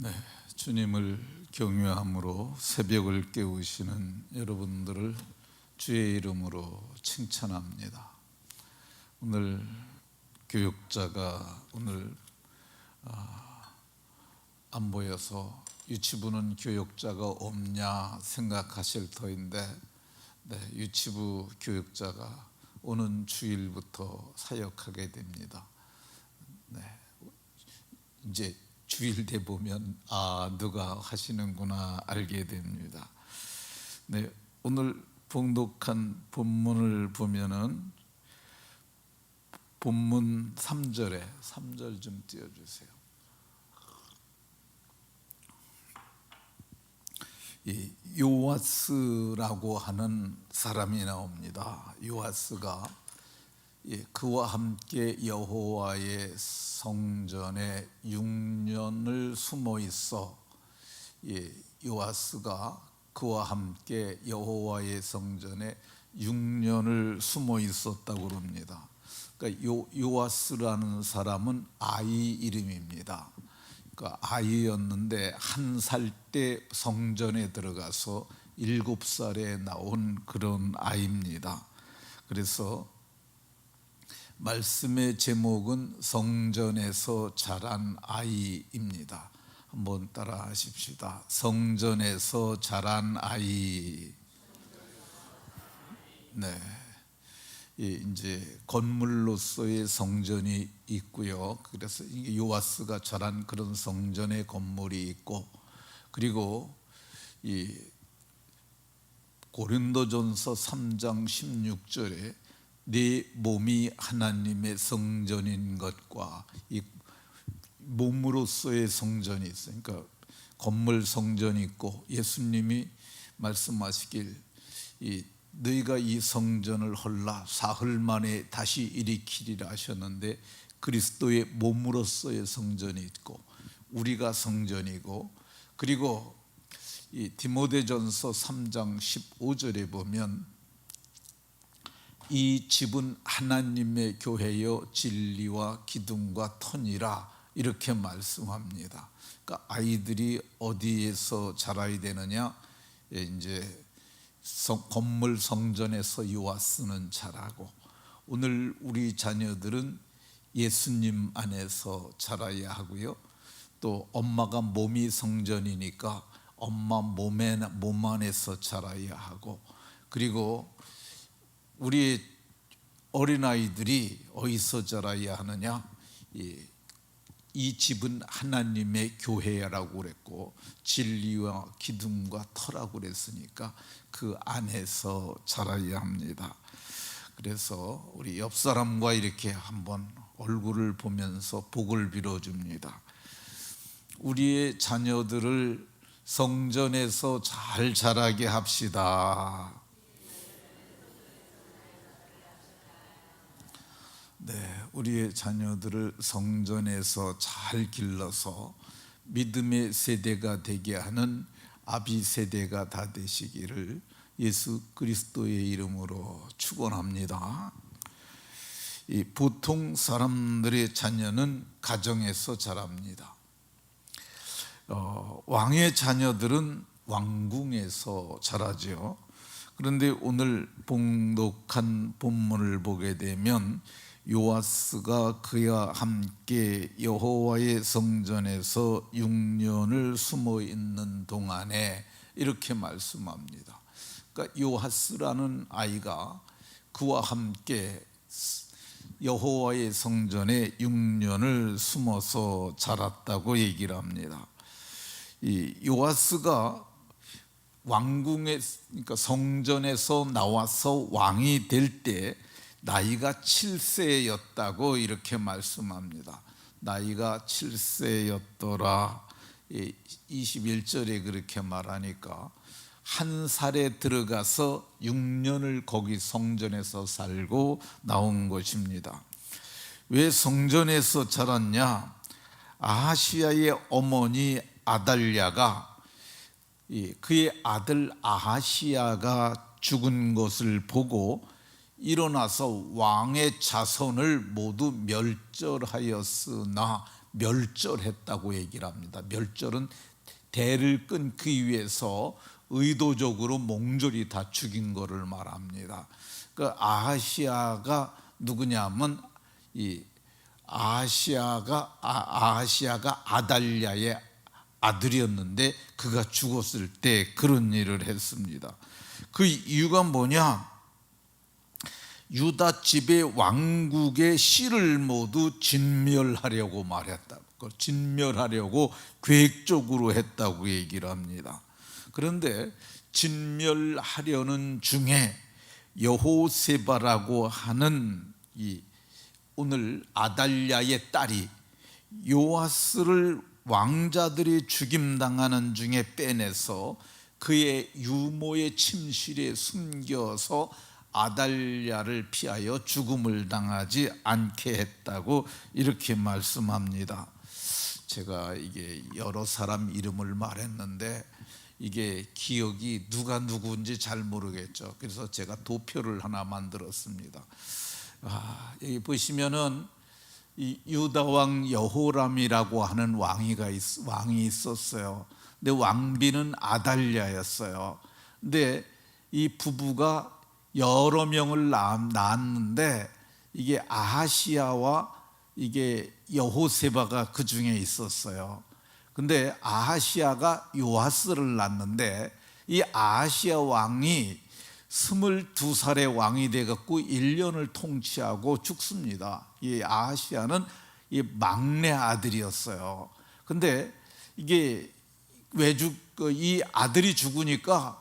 네, 주님을 경외함으로 새벽을 깨우시는 여러분들을 주의 이름으로 칭찬합니다. 오늘 교육자가 안 보여서 유치부는 교육자가 없냐 생각하실 터인데, 유치부 교육자가 오는 주일부터 사역하게 됩니다. 이제 주일 돼 보면 누가 하시는구나 알게 됩니다. 오늘 봉독한 본문을 보면은 본문 3절 좀 띄워주세요. 이 요아스라고 하는 사람이 나옵니다. 요아스가 그와 함께 여호와의 성전에 6년을 숨어 있어. 요아스가 그와 함께 여호와의 성전에 6년을 숨어 있었다고 합니다. 그러니까 요아스라는 사람은 아이 이름입니다. 그러니까 아이였는데 1살 때 성전에 들어가서 7살에 나온 그런 아이입니다. 그래서 말씀의 제목은 성전에서 자란 아이입니다. 한번 따라 하십시다. 성전에서 자란 아이. 이제 건물로서의 성전이 있고요. 그래서 요아스가 자란 그런 성전의 건물이 있고, 그리고 이 고린도전서 3장 16절에 내 몸이 하나님의 성전인 것과 이 몸으로서의 성전이 있어요. 그러니까 건물 성전이 있고, 예수님이 말씀하시길 너희가 이 성전을 헐라 사흘 만에 다시 일으키리라 하셨는데, 그리스도의 몸으로서의 성전이 있고 우리가 성전이고, 그리고 이 디모데전서 3장 15절에 보면 이 집은 하나님의 교회여 진리와 기둥과 터니라 이렇게 말씀합니다. 그러니까 아이들이 어디에서 자라야 되느냐? 이제 건물 성전에서 요아스는 자라고, 오늘 우리 자녀들은 예수님 안에서 자라야 하고요. 또 엄마가 몸이 성전이니까 엄마 몸 안에서 자라야 하고, 그리고 우리 어린아이들이 어디서 자라야 하느냐? 이 집은 하나님의 교회라고 그랬고 진리와 기둥과 터라고 그랬으니까 그 안에서 자라야 합니다. 그래서 우리 옆 사람과 이렇게 한번 얼굴을 보면서 복을 빌어줍니다. 우리의 자녀들을 성전에서 잘 자라게 합시다. 우리의 자녀들을 성전에서 잘 길러서 믿음의 세대가 되게 하는 아비 세대가 다 되시기를 예수 그리스도의 이름으로 축원합니다. 보통 사람들의 자녀는 가정에서 자랍니다. 왕의 자녀들은 왕궁에서 자라죠. 그런데 오늘 봉독한 본문을 보게 되면 요아스가 그와 함께 여호와의 성전에서 6년을 숨어 있는 동안에 이렇게 말씀합니다. 그러니까 요아스라는 아이가 그와 함께 여호와의 성전에 6년을 숨어서 자랐다고 얘기를 합니다. 이 요아스가 왕궁에, 그러니까 성전에서 나와서 왕이 될 때 나이가 7세였다고 이렇게 말씀합니다. 나이가 7세였더라. 21절에 그렇게 말하니까 1살에 들어가서 6년을 거기 성전에서 살고 나온 것입니다. 왜 성전에서 자랐냐? 아하시야의 어머니 아달랴가 그의 아들 아하시야가 죽은 것을 보고 일어나서 왕의 자손을 모두 멸절하였으나, 멸절했다고 얘기를 합니다. 멸절은 대를 끊기 위해서 의도적으로 몽졸이 다 죽인 것을 말합니다. 그 아하시아가 누구냐면 이 아하시아가 아달랴의 아들이었는데 그가 죽었을 때 그런 일을 했습니다. 그 이유가 뭐냐? 유다 집의 왕국의 씨를 모두 진멸하려고 말했다. 진멸하려고 계획적으로 했다고 얘기를 합니다. 그런데 진멸하려는 중에 여호세바라고 하는 이 오늘 아달랴의 딸이 요아스를 왕자들이 죽임당하는 중에 빼내서 그의 유모의 침실에 숨겨서 아달랴를 피하여 죽음을 당하지 않게 했다고 이렇게 말씀합니다. 제가 이게 여러 사람 이름을 말했는데 이게 기억이 누가 누구인지 잘 모르겠죠. 그래서 제가 도표를 하나 만들었습니다. 여기 보시면은 이 유다 왕 여호람이라고 하는 왕이 있었어요. 근데 왕비는 아달랴였어요. 근데 이 부부가 여러 명을 낳았는데 이게 아하시아와 이게 여호세바가 그 중에 있었어요. 근데 아하시아가 요아스를 낳았는데 이 아하시아 왕이 22살의 왕이 돼갖고 1년을 통치하고 죽습니다. 이 아하시아는 이 막내 아들이었어요. 근데 이게 이 아들이 죽으니까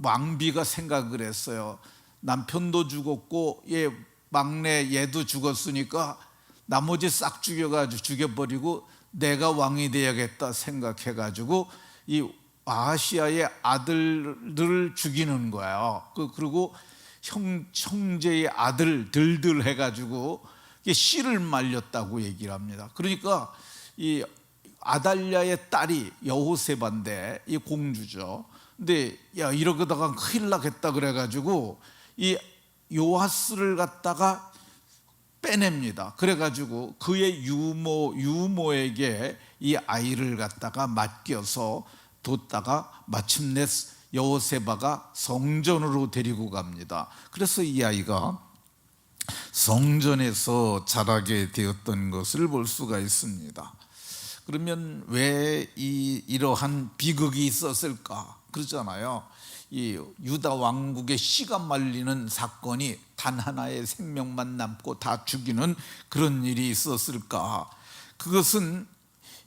왕비가 생각을 했어요. 남편도 죽었고 막내 얘도 죽었으니까 나머지 싹 죽여버리고 내가 왕이 돼야겠다 생각해가지고 이 아하시아의 아들들을 죽이는 거예요. 그리고 형제의 아들들들 해가지고 씨를 말렸다고 얘기를 합니다. 그러니까 이 아달랴의 딸이 여호세바인데 이 공주죠. 근데 야 이러다가 큰일 나겠다 그래가지고 이 요아스를 갖다가 빼냅니다. 그래가지고 그의 유모에게 이 아이를 갖다가 맡겨서 뒀다가 마침내 여호세바가 성전으로 데리고 갑니다. 그래서 이 아이가 성전에서 자라게 되었던 것을 볼 수가 있습니다. 그러면 왜 이러한 비극이 있었을까? 그러잖아요. 이 유다 왕국의 씨가 말리는 사건이 단 하나의 생명만 남고 다 죽이는 그런 일이 있었을까? 그것은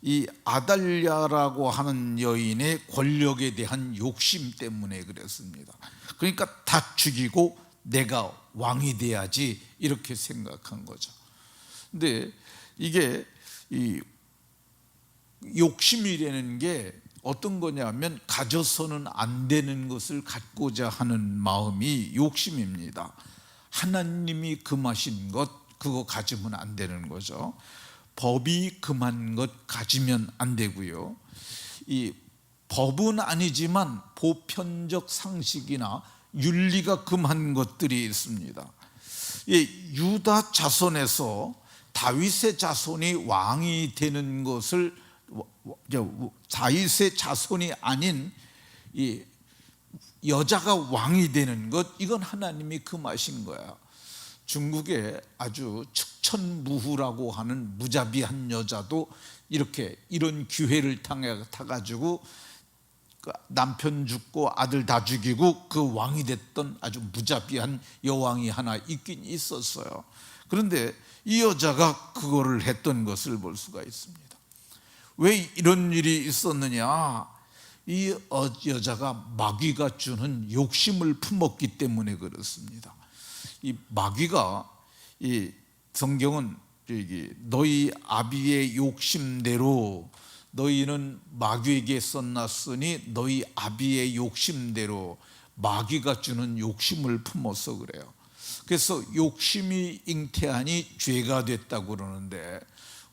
이 아달랴라고 하는 여인의 권력에 대한 욕심 때문에 그랬습니다. 그러니까 다 죽이고 내가 왕이 돼야지 이렇게 생각한 거죠. 근데 이게 이 욕심이라는 게 어떤 거냐면 가져서는 안 되는 것을 갖고자 하는 마음이 욕심입니다. 하나님이 금하신 것 그거 가지면 안 되는 거죠. 법이 금한 것 가지면 안 되고요. 이 법은 아니지만 보편적 상식이나 윤리가 금한 것들이 있습니다. 유다 자손에서 다윗의 자손이 왕이 되는 것을 다윗의 자손이 아닌 이 여자가 왕이 되는 것 이건 하나님이 금하신 거야. 중국에 아주 측천무후라고 하는 무자비한 여자도 이런 기회를 타가지고 남편 죽고 아들 다 죽이고 그 왕이 됐던 아주 무자비한 여왕이 하나 있긴 있었어요. 그런데 이 여자가 그거를 했던 것을 볼 수가 있습니다. 왜 이런 일이 있었느냐? 이 여자가 마귀가 주는 욕심을 품었기 때문에 그렇습니다. 이 마귀가 이 성경은 너희 아비의 욕심대로 너희는 마귀에게 썼났으니 너희 아비의 욕심대로 마귀가 주는 욕심을 품어서 그래요. 그래서 욕심이 잉태하니 죄가 됐다고 그러는데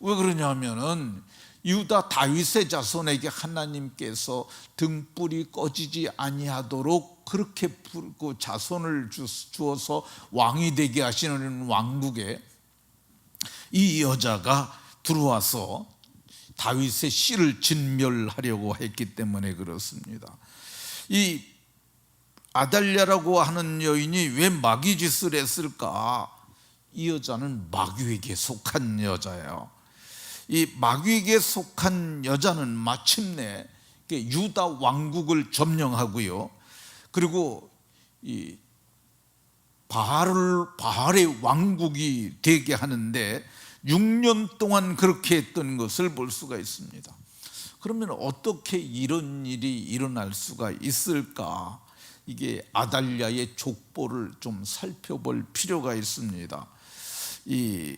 왜 그러냐면은 유다 다윗의 자손에게 하나님께서 등불이 꺼지지 아니하도록 그렇게 그 자손을 주어서 왕이 되게 하시는 왕국에 이 여자가 들어와서 다윗의 씨를 진멸하려고 했기 때문에 그렇습니다. 이 아달랴라고 하는 여인이 왜 마귀짓을 했을까? 이 여자는 마귀에게 속한 여자예요. 이 마귀에게 속한 여자는 마침내 유다 왕국을 점령하고요, 그리고 이 바알의 왕국이 되게 하는데 6년 동안 그렇게 했던 것을 볼 수가 있습니다. 그러면 어떻게 이런 일이 일어날 수가 있을까? 이게 아달랴의 족보를 좀 살펴볼 필요가 있습니다. 이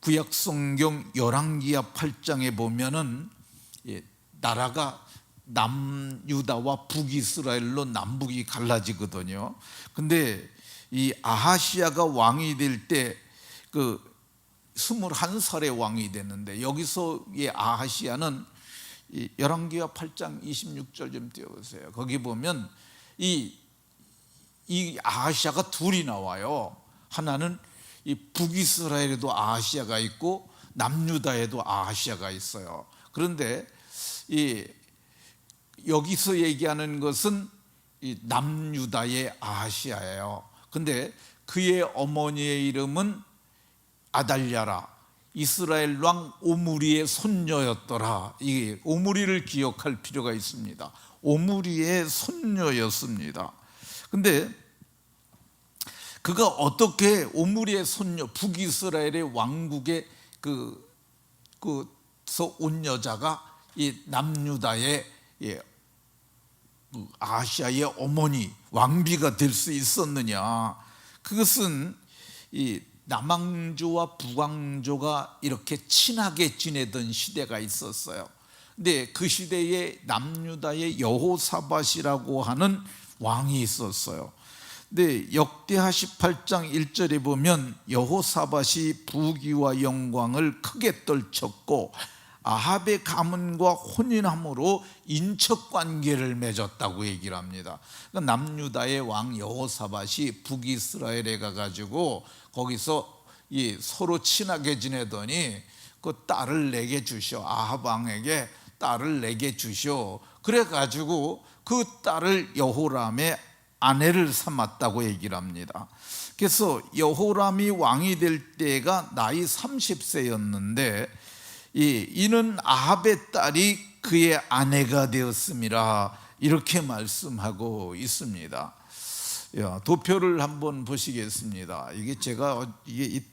구약성경 열왕기하 8장에 보면은 나라가 남유다와 북이스라엘로 남북이 갈라지거든요. 근데 이 아하시야가 왕이 될 때 그 21살의 왕이 됐는데, 여기서 이 아하시야는 열왕기하 8장 26절 좀 띄워보세요. 거기 보면 이 아하시야가 둘이 나와요. 하나는 이 북이스라엘에도 아하시야가 있고 남유다에도 아하시야가 있어요. 그런데 여기서 얘기하는 것은 이 남유다의 아하시야예요. 근데 그의 어머니의 이름은 아달랴라, 이스라엘 왕 오므리의 손녀였더라. 이 오므리를 기억할 필요가 있습니다. 오므리의 손녀였습니다. 근데 그가 어떻게 오므리의 손녀, 북이스라엘의 왕국에 그서 온 여자가 이 남유다의 아시아의 어머니 왕비가 될 수 있었느냐? 그것은 이 남왕조와 북왕조가 이렇게 친하게 지내던 시대가 있었어요. 근데 그 시대에 남유다의 여호사밧이라고 하는 왕이 있었어요. 근데 역대하 18장 1절에 보면 여호사밧이 부귀와 영광을 크게 떨쳤고 아합의 가문과 혼인함으로 인척관계를 맺었다고 얘기를 합니다. 그러니까 남유다의 왕 여호사밧이 북이스라엘에 가가지고 거기서 서로 친하게 지내더니 그 딸을 내게 주시오, 아합 왕에게 딸을 내게 주시오. 그래가지고 그 딸을 여호람의 아내를 삼았다고 얘기를 합니다. 그래서 여호람이 왕이 될 때가 나이 30세였는데 이는 아합의 딸이 그의 아내가 되었음이라, 이렇게 말씀하고 있습니다. 도표를 한번 보시겠습니다. 이게 제가 이게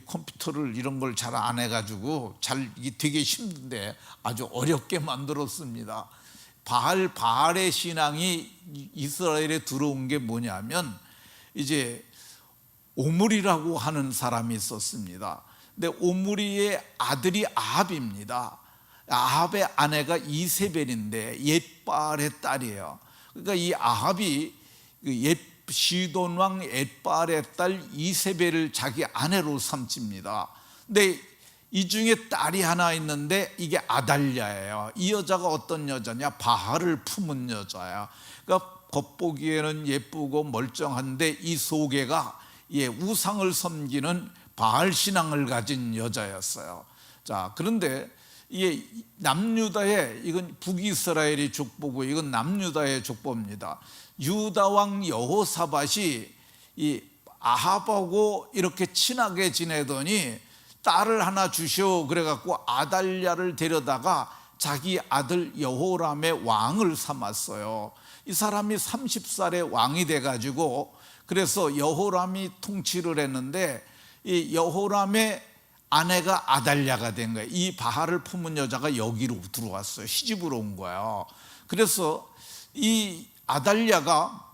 컴퓨터를 이런 걸 잘 안 해가지고 이게 되게 힘든데 아주 어렵게 만들었습니다. 바알의 신앙이 이스라엘에 들어온 게 뭐냐면, 이제 오므리라고 하는 사람이 있었습니다. 근데 오므리의 아들이 아합입니다. 아합의 아내가 이세벨인데 옅바알의 딸이에요. 그러니까 이 아합이 시돈 왕 옅바알의 딸 이세벨을 자기 아내로 삼습니다. 근데 이 중에 딸이 하나 있는데 이게 아달랴예요. 이 여자가 어떤 여자냐? 바알을 품은 여자야. 그러니까 겉보기에는 예쁘고 멀쩡한데 이 속에가 우상을 섬기는 바알 신앙을 가진 여자였어요. 자, 그런데 이게 남유다의, 이건 북이스라엘의 족보고 이건 남유다의 족보입니다. 유다 왕 여호사밧이 이 아합하고 이렇게 친하게 지내더니 딸을 하나 주시오 그래갖고 아달랴를 데려다가 자기 아들 여호람의 왕을 삼았어요. 이 사람이 30살에 왕이 돼가지고, 그래서 여호람이 통치를 했는데 이 여호람의 아내가 아달랴가 된 거예요. 이 바알을 품은 여자가 여기로 들어왔어요. 시집으로 온 거예요. 그래서 이 아달랴가,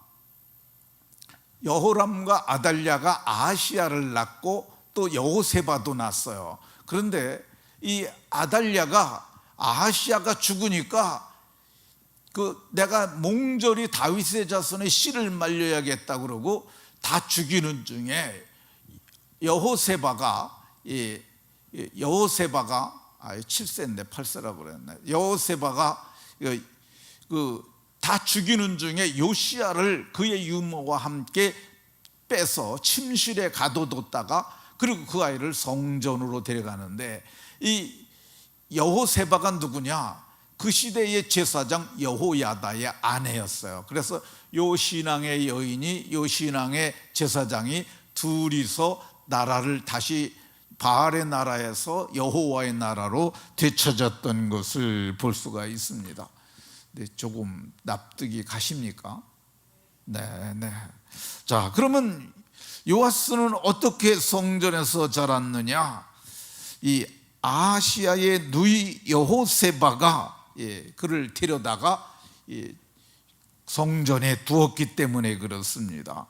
여호람과 아달랴가 아하시야를 낳고 또 여호세바도 낳았어요. 그런데 이 아달랴가, 아하시야가 죽으니까 내가 몽졸이 다윗의 자손의 씨를 말려야겠다 그러고 다 죽이는 중에 여호세바가 7세인데 8세라고 그랬네. 여호세바가 다 죽이는 중에 요시야를 그의 유모와 함께 빼서 침실에 가둬뒀다가 그리고 그 아이를 성전으로 데려가는데, 이 여호세바가 누구냐? 그 시대의 제사장 여호야다의 아내였어요. 그래서 요 신앙의 여인이, 요 신앙의 제사장이 둘이서 나라를 다시 바알의 나라에서 여호와의 나라로 되찾았던 것을 볼 수가 있습니다. 네, 조금 납득이 가십니까? 네. 자, 그러면 요아스는 어떻게 성전에서 자랐느냐? 이 아하시아의 누이 여호세바가 그를 데려다가 성전에 두었기 때문에 그렇습니다.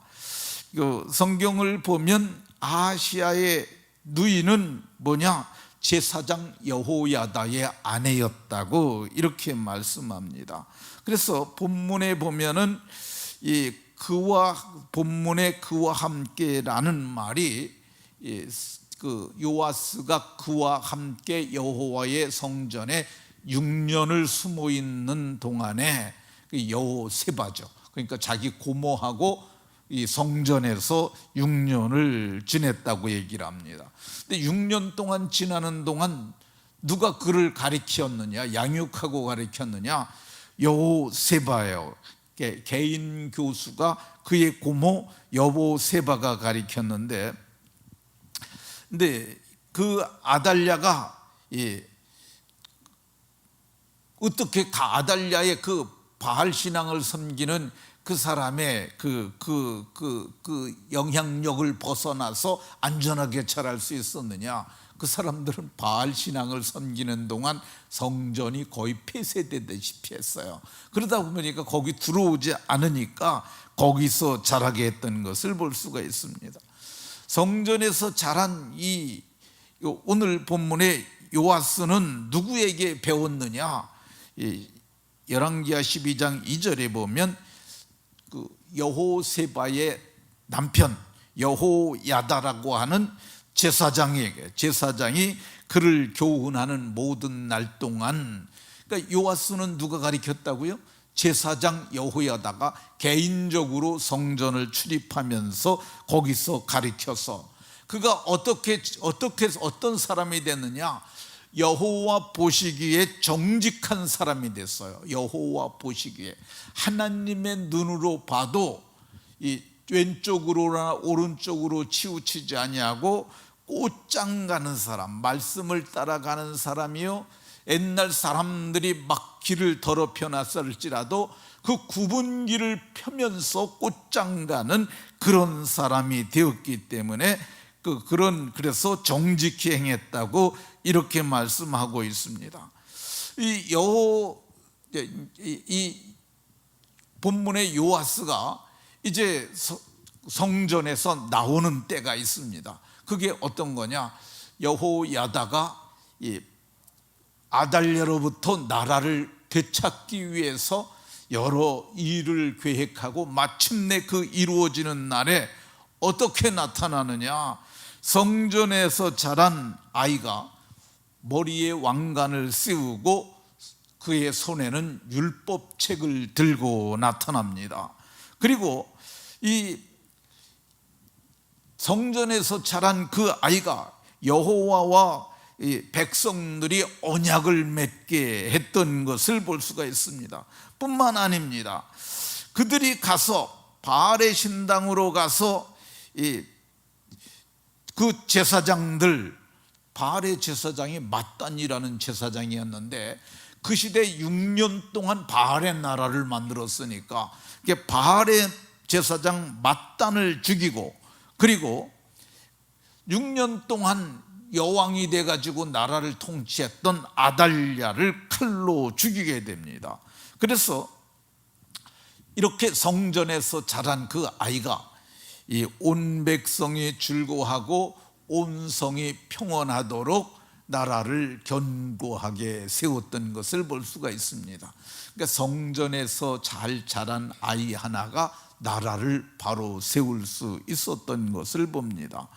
성경을 보면 아하시아의 누이는 뭐냐? 제사장 여호야다의 아내였다고 이렇게 말씀합니다. 그래서 본문에 보면은 본문에 그와 함께라는 말이 요아스가 그와 함께 여호와의 성전에 6년을 숨어 있는 동안에 여호세바죠. 그러니까 자기 고모하고 이 성전에서 6년을 지냈다고 얘기를 합니다. 근데 6년 동안 지나는 동안 누가 그를 가리켰느냐? 양육하고 가리켰느냐? 여호세바예요. 개인 교수가 그의 고모 여호세바가 가리켰는데, 근데 그 아달랴가 어떻게 아달랴의 그 바알 신앙을 섬기는 그 사람의 그 영향력을 벗어나서 안전하게 자랄 수 있었느냐? 그 사람들은 바알 신앙을 섬기는 동안 성전이 거의 폐쇄되다시피 했어요. 그러다 보니까 거기 들어오지 않으니까 거기서 자라게 했던 것을 볼 수가 있습니다. 성전에서 자란 오늘 본문의 요아스는 누구에게 배웠느냐? 열왕기하 12장 2절에 보면 여호세바의 남편 여호야다라고 하는 제사장이 그를 교훈하는 모든 날 동안, 그러니까 요아스는 누가 가르쳤다고요? 제사장 여호야다가 개인적으로 성전을 출입하면서 거기서 가르쳐서, 그가 어떤 사람이 됐느냐? 여호와 보시기에 정직한 사람이 됐어요. 여호와 보시기에 하나님의 눈으로 봐도 이 왼쪽으로나 오른쪽으로 치우치지 아니하고 곧장 가는 사람, 말씀을 따라가는 사람이요, 옛날 사람들이 막 길을 더럽혀 놨을지라도 그 굽은 길을 펴면서 곧장 가는 그런 사람이 되었기 때문에 그래서 정직히 행했다고 이렇게 말씀하고 있습니다. 이 본문의 요아스가 이제 성전에서 나오는 때가 있습니다. 그게 어떤 거냐? 여호야다가 아달랴로부터 나라를 되찾기 위해서 여러 일을 계획하고 마침내 그 이루어지는 날에 어떻게 나타나느냐? 성전에서 자란 아이가 머리에 왕관을 씌우고 그의 손에는 율법책을 들고 나타납니다. 그리고 이 성전에서 자란 그 아이가 여호와와 백성들이 언약을 맺게 했던 것을 볼 수가 있습니다. 뿐만 아닙니다. 그들이 가서 바알의 신당으로 가서 그 제사장들, 바알의 제사장이 mat단이라는 제사장이었는데 그 시대 6년 동안 바알의 나라를 만들었으니까 바알의 제사장 mat단을 죽이고, 그리고 6년 동안 여왕이 돼가지고 나라를 통치했던 아달랴를 칼로 죽이게 됩니다. 그래서 이렇게 성전에서 자란 그 아이가 이 온 백성이 즐거워하고 온 성이 평온하도록 나라를 견고하게 세웠던 것을 볼 수가 있습니다. 그러니까 성전에서 잘 자란 아이 하나가 나라를 바로 세울 수 있었던 것을 봅니다.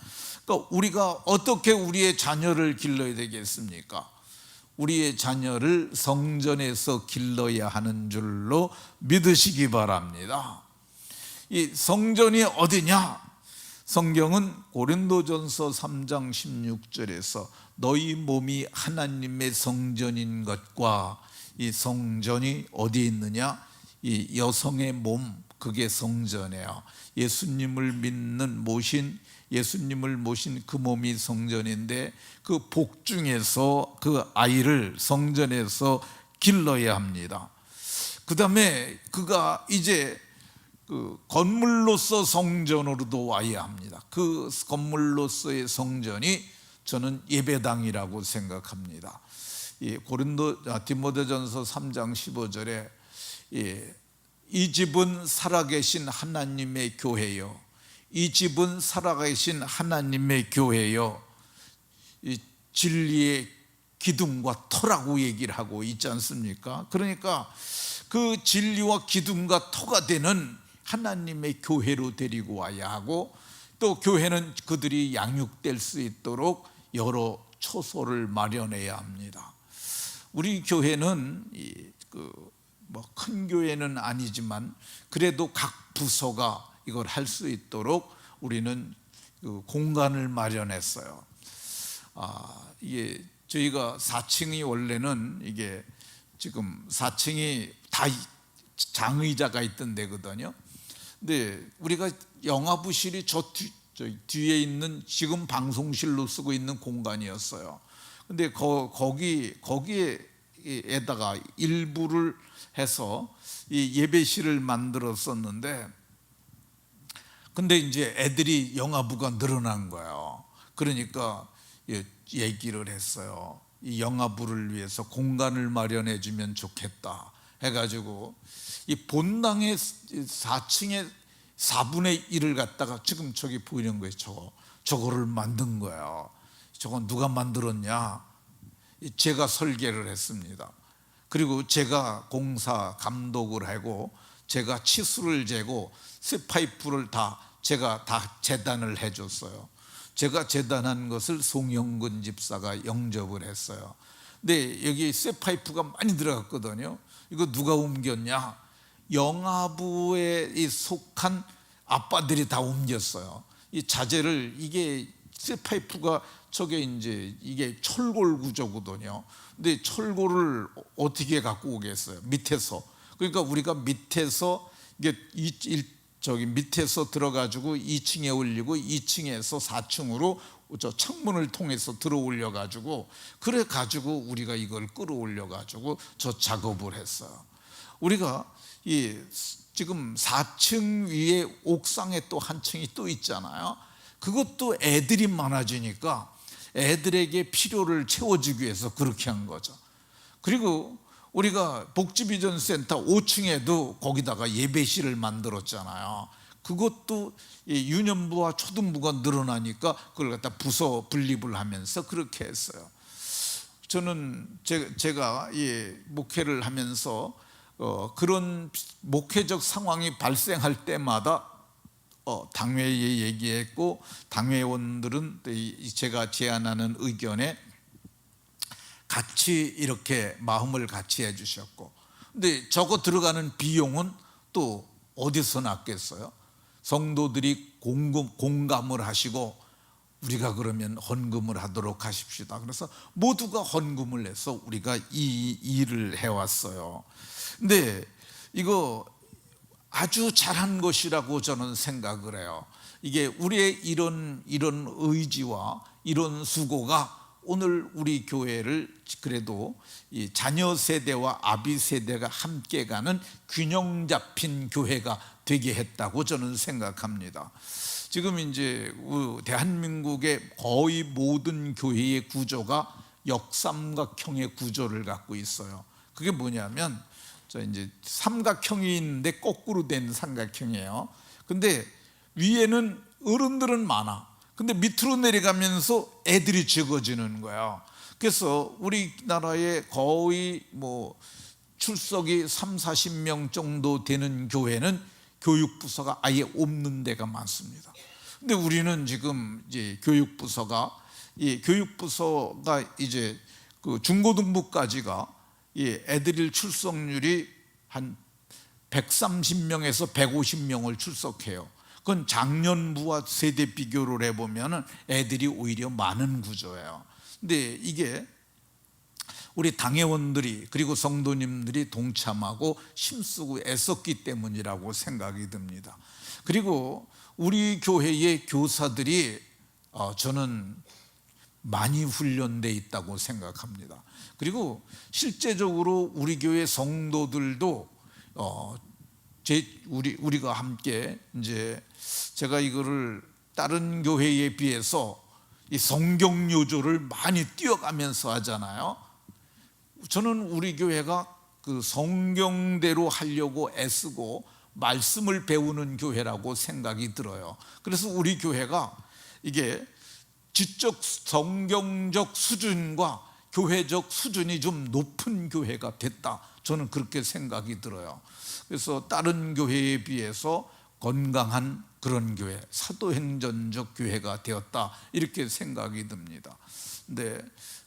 그러니까 우리가 어떻게 우리의 자녀를 길러야 되겠습니까? 우리의 자녀를 성전에서 길러야 하는 줄로 믿으시기 바랍니다. 이 성전이 어디냐? 성경은 고린도전서 3장 16절에서 너희 몸이 하나님의 성전인 것과, 이 성전이 어디에 있느냐? 이 여성의 몸, 그게 성전이에요. 예수님을 모신 그 몸이 성전인데, 그 복중에서 그 아이를 성전에서 길러야 합니다. 그 다음에 그가 이제 그 건물로서 성전으로도 와야 합니다. 그 건물로서의 성전이 저는 예배당이라고 생각합니다. 디모데전서 3장 15절에 이 집은 살아계신 하나님의 교회요, 이 집은 살아계신 하나님의 교회요, 이 진리의 기둥과 터라고 얘기를 하고 있지 않습니까? 그러니까 그 진리와 기둥과 터가 되는 하나님의 교회로 데리고 와야 하고, 또 교회는 그들이 양육될 수 있도록 여러 초소를 마련해야 합니다. 우리 교회는 큰 교회는 아니지만 그래도 각 부서가 이걸 할 수 있도록 우리는 그 공간을 마련했어요. 이게 저희가 4층이 원래는 이게 지금 4층이 다 장의자가 있던 데거든요. 근데 우리가 영화부실이 저 뒤에 있는 지금 방송실로 쓰고 있는 공간이었어요. 근데 거기에다가 일부를 해서 이 예배실을 만들었었는데, 근데 이제 애들이 영화부가 늘어난 거예요. 그러니까 얘기를 했어요. 이 영화부를 위해서 공간을 마련해 주면 좋겠다 해가지고 이 본당의 4층에 4분의 1을 갖다가 지금 저기 보이는 거예요. 저거를 만든 거예요. 저건 누가 만들었냐? 제가 설계를 했습니다. 그리고 제가 공사 감독을 하고, 제가 치수를 재고 쇠파이프를 제가 다 재단을 해줬어요. 제가 재단한 것을 송영근 집사가 영접을 했어요. 근데 여기 쇠파이프가 많이 들어갔거든요. 이거 누가 옮겼냐? 영화부에 속한 아빠들이 다 옮겼어요. 이 자재를, 이게 쇠파이프가 저게 이제 이게 철골 구조거든요. 근데 철골을 어떻게 갖고 오겠어요? 밑에서. 그러니까 우리가 밑에서 이게 밑에서 들어가지고 2층에 올리고 2층에서 4층으로 저 창문을 통해서 들어 올려 가지고, 그래 가지고 우리가 이걸 끌어올려 가지고 저 작업을 했어요. 우리가 지금 4층 위에 옥상에 또 한 층이 또 있잖아요. 그것도 애들이 많아지니까 애들에게 필요를 채워주기 위해서 그렇게 한 거죠. 그리고 우리가 복지비전센터 5층에도 거기다가 예배실을 만들었잖아요. 그것도 유년부와 초등부가 늘어나니까 그걸 갖다 부서 분립을 하면서 그렇게 했어요. 저는 제가 목회를 하면서 그런 목회적 상황이 발생할 때마다 당회에 얘기했고, 당회원들은 제가 제안하는 의견에 같이 이렇게 마음을 같이 해주셨고, 근데 저거 들어가는 비용은 또 어디서 났겠어요? 성도들이 공감을 하시고 우리가 그러면 헌금을 하도록 하십시다. 그래서 모두가 헌금을 해서 우리가 이 일을 해왔어요. 근데 이거 아주 잘한 것이라고 저는 생각을 해요. 이게 우리의 이런 의지와 이런 수고가 오늘 우리 교회를 그래도 이 자녀 세대와 아비 세대가 함께 가는 균형 잡힌 교회가 되게 했다고 저는 생각합니다. 지금 이제 대한민국의 거의 모든 교회의 구조가 역삼각형의 구조를 갖고 있어요. 그게 뭐냐면 이제 삼각형이 있는데 거꾸로 된 삼각형이에요. 근데 위에는 어른들은 많아. 근데 밑으로 내려가면서 애들이 적어지는 거예요. 그래서 우리나라에 거의 출석이 30-40명 정도 되는 교회는 교육부서가 아예 없는 데가 많습니다. 근데 우리는 지금 이제 교육부서가 이제 그 중고등부까지가 이 애들일 출석률이 한 130명에서 150명을 출석해요. 그건 작년부와 세대 비교를 해보면 애들이 오히려 많은 구조예요. 근데 이게 우리 당회원들이 그리고 성도님들이 동참하고 힘쓰고 애썼기 때문이라고 생각이 듭니다. 그리고 우리 교회의 교사들이 저는 많이 훈련되어 있다고 생각합니다. 그리고 실제적으로 우리 교회 성도들도 우리가 함께 이제 제가 이거를 다른 교회에 비해서 이 성경 요조를 많이 띄어가면서 하잖아요. 저는 우리 교회가 그 성경대로 하려고 애쓰고 말씀을 배우는 교회라고 생각이 들어요. 그래서 우리 교회가 이게 지적 성경적 수준과 교회적 수준이 좀 높은 교회가 됐다, 저는 그렇게 생각이 들어요. 그래서 다른 교회에 비해서 건강한 그런 교회, 사도행전적 교회가 되었다, 이렇게 생각이 듭니다. 근데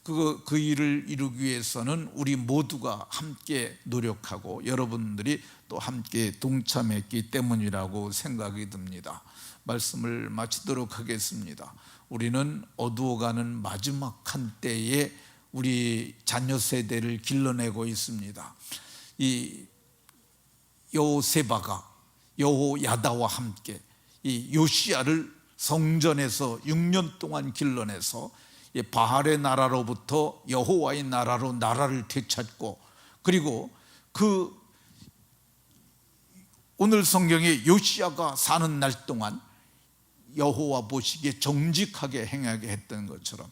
그 일을 이루기 위해서는 우리 모두가 함께 노력하고 여러분들이 또 함께 동참했기 때문이라고 생각이 듭니다. 말씀을 마치도록 하겠습니다. 우리는 어두워가는 마지막 한때에 우리 자녀 세대를 길러내고 있습니다. 이 여호세바가 여호야다와 함께 이 요시야를 성전에서 6년 동안 길러내서 바알의 나라로부터 여호와의 나라로 나라를 되찾고, 그리고 그 오늘 성경에 요시야가 사는 날 동안 여호와 보시기에 정직하게 행하게 했던 것처럼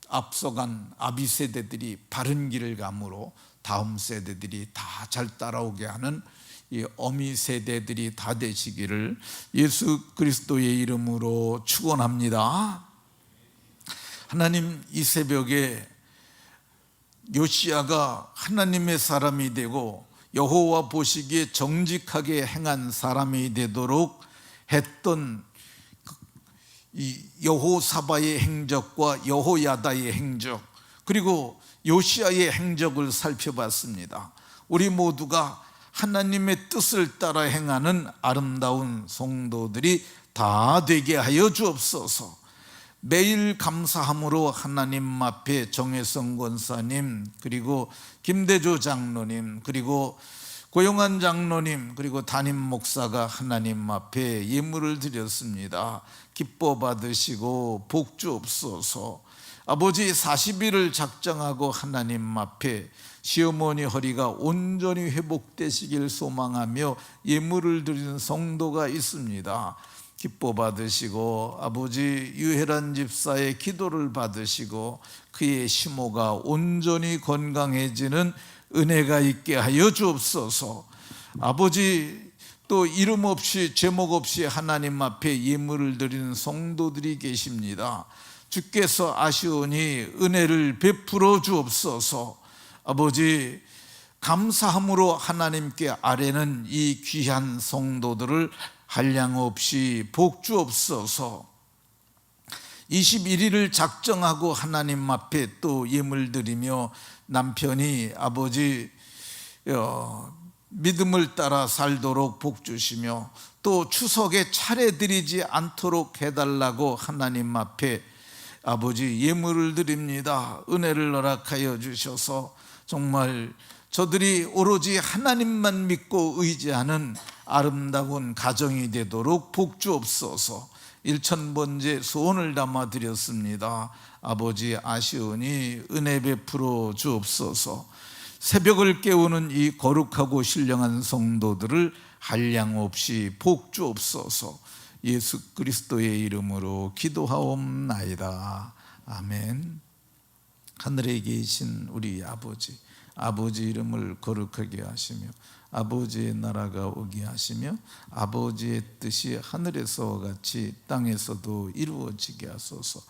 앞서간 아비 세대들이 바른 길을 감으로 다음 세대들이 다 잘 따라오게 하는 이 어미 세대들이 다 되시기를 예수 그리스도의 이름으로 축원합니다. 하나님, 이 새벽에 요시야가 하나님의 사람이 되고 여호와 보시기에 정직하게 행한 사람이 되도록 했던 이 여호사바의 행적과 여호야다의 행적, 그리고 요시야의 행적을 살펴봤습니다. 우리 모두가 하나님의 뜻을 따라 행하는 아름다운 성도들이 다 되게 하여 주옵소서. 매일 감사함으로 하나님 앞에 정혜성 권사님, 그리고 김대조 장로님, 그리고 고용한 장로님, 그리고 담임 목사가 하나님 앞에 예물을 드렸습니다. 기뻐 받으시고 복 주옵소서. 아버지, 40일을 작정하고 하나님 앞에 시어머니 허리가 온전히 회복되시길 소망하며 예물을 드리는 성도가 있습니다. 기뻐 받으시고 아버지, 유혜란 집사의 기도를 받으시고 그의 시모가 온전히 건강해지는 은혜가 있게 하여 주옵소서. 아버지, 또 이름 없이 제목 없이 하나님 앞에 예물을 드리는 성도들이 계십니다. 주께서 아시오니 은혜를 베풀어 주옵소서. 아버지, 감사함으로 하나님께 아뢰는 이 귀한 성도들을 한량없이 복 주옵소서. 21일을 작정하고 하나님 앞에 또 예물 드리며 남편이 아버지 믿음을 따라 살도록 복 주시며 또 추석에 차례 드리지 않도록 해달라고 하나님 앞에 아버지 예물을 드립니다. 은혜를 허락하여 주셔서 정말 저들이 오로지 하나님만 믿고 의지하는 아름다운 가정이 되도록 복 주옵소서. 1000번째 소원을 담아 드렸습니다. 아버지, 아시오니 은혜 베풀어 주옵소서. 새벽을 깨우는 이 거룩하고 신령한 성도들을 한량없이 복 주옵소서. 예수 그리스도의 이름으로 기도하옵나이다. 아멘. 하늘에 계신 우리 아버지, 아버지 이름을 거룩하게 하시며 아버지의 나라가 오게 하시며 아버지의 뜻이 하늘에서와 같이 땅에서도 이루어지게 하소서.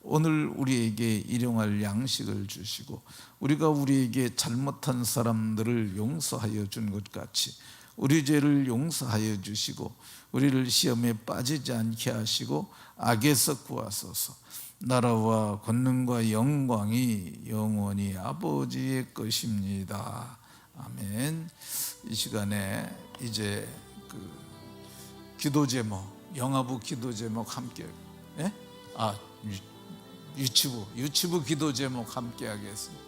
오늘 우리에게 일용할 양식을 주시고 우리가 우리에게 잘못한 사람들을 용서하여 준 것 같이 우리 죄를 용서하여 주시고 우리를 시험에 빠지지 않게 하시고 악에서 구하소서. 나라와 권능과 영광이 영원히 아버지의 것입니다. 아멘. 이 시간에 이제 그 기도 제목, 영화부 기도 제목 함께, 예? 유치부 기도 제목 함께 하겠습니다.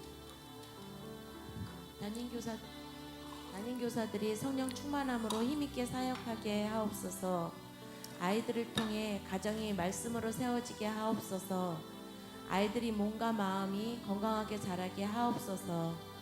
담임 교사들이 성령 충만함으로 힘있게 사역하게 하옵소서. 아이들을 통해 가정이 말씀으로 세워지게 하옵소서. 아이들이 몸과 마음이 건강하게 자라게 하옵소서.